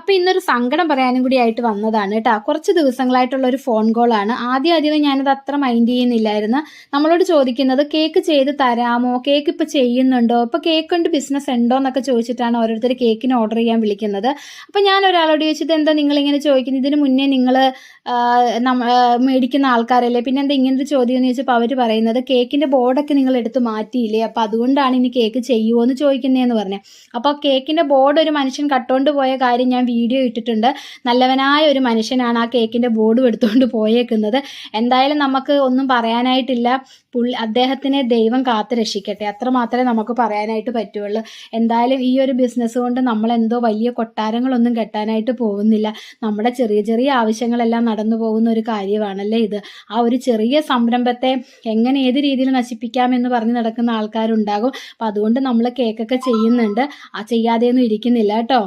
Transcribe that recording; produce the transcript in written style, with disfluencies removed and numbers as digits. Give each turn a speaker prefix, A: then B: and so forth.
A: അപ്പോൾ ഇന്നൊരു സങ്കടം പറയാനും കൂടി ആയിട്ട് വന്നതാണ് കേട്ടോ. കുറച്ച് ദിവസങ്ങളായിട്ടുള്ള ഒരു ഫോൺ കോളാണ്. ആദ്യം ഞാനത് അത്ര മൈൻഡ് ചെയ്യുന്നില്ലായിരുന്നു. നമ്മളോട് ചോദിക്കുന്നത് കേക്ക് ചെയ്ത് തരാമോ, കേക്ക് ഇപ്പോൾ ചെയ്യുന്നുണ്ടോ, ഇപ്പോൾ കേക്ക് കൊണ്ട് ബിസിനസ് ഉണ്ടോ എന്നൊക്കെ ചോദിച്ചിട്ടാണ് ഓരോരുത്തർ കേക്കിന് ഓർഡർ ചെയ്യാൻ വിളിക്കുന്നത്. അപ്പോൾ ഞാൻ ഒരാളോട് ചോദിച്ചത്, എന്താ നിങ്ങളിങ്ങനെ ചോദിക്കുന്നത്, ഇതിന് മുന്നേ നിങ്ങൾ മേടിക്കുന്ന ആൾക്കാരല്ലേ, പിന്നെ എന്താ ഇങ്ങനൊരു ചോദ്യം എന്ന് ചോദിച്ചപ്പോൾ അവർ പറയുന്നത് കേക്കിൻ്റെ ബോർഡൊക്കെ നിങ്ങൾ എടുത്ത് മാറ്റിയില്ലേ, അപ്പോൾ അതുകൊണ്ടാണ് ഇനി കേക്ക് ചെയ്യുമോ എന്ന് ചോദിക്കുന്നതെന്ന് പറഞ്ഞു. അപ്പോൾ കേക്കിൻ്റെ ബോർഡ് ഒരു മനുഷ്യൻ കട്ടുകൊണ്ട് പോയ കാര്യം ഞാൻ വീഡിയോ ഇട്ടിട്ടുണ്ട്. നല്ലവനായ ഒരു മനുഷ്യനാണ് ആ കേക്കിൻ്റെ ബോർഡും എടുത്തുകൊണ്ട് പോയേക്കുന്നത്. എന്തായാലും നമുക്ക് ഒന്നും പറയാനായിട്ടില്ല. അദ്ദേഹത്തിനെ ദൈവം കാത്തു രക്ഷിക്കട്ടെ, അത്ര മാത്രമേ നമുക്ക് പറയാനായിട്ട് പറ്റുള്ളൂ. എന്തായാലും ഈ ഒരു ബിസിനസ് കൊണ്ട് നമ്മളെന്തോ വലിയ കൊട്ടാരങ്ങളൊന്നും കെട്ടാനായിട്ട് പോകുന്നില്ല. നമ്മുടെ ചെറിയ ചെറിയ ആവശ്യങ്ങളെല്ലാം നടന്നു പോകുന്ന ഒരു കാര്യമാണല്ലേ ഇത്. ആ ഒരു ചെറിയ സംരംഭത്തെ എങ്ങനെ ഏത് രീതിയിൽ നശിപ്പിക്കാമെന്ന് പറഞ്ഞ് നടക്കുന്ന ആൾക്കാരുണ്ടാകും. അപ്പം അതുകൊണ്ട് നമ്മൾ കേക്കൊക്കെ ചെയ്യുന്നുണ്ട്, ചെയ്യാതെയൊന്നും ഇരിക്കുന്നില്ല കേട്ടോ.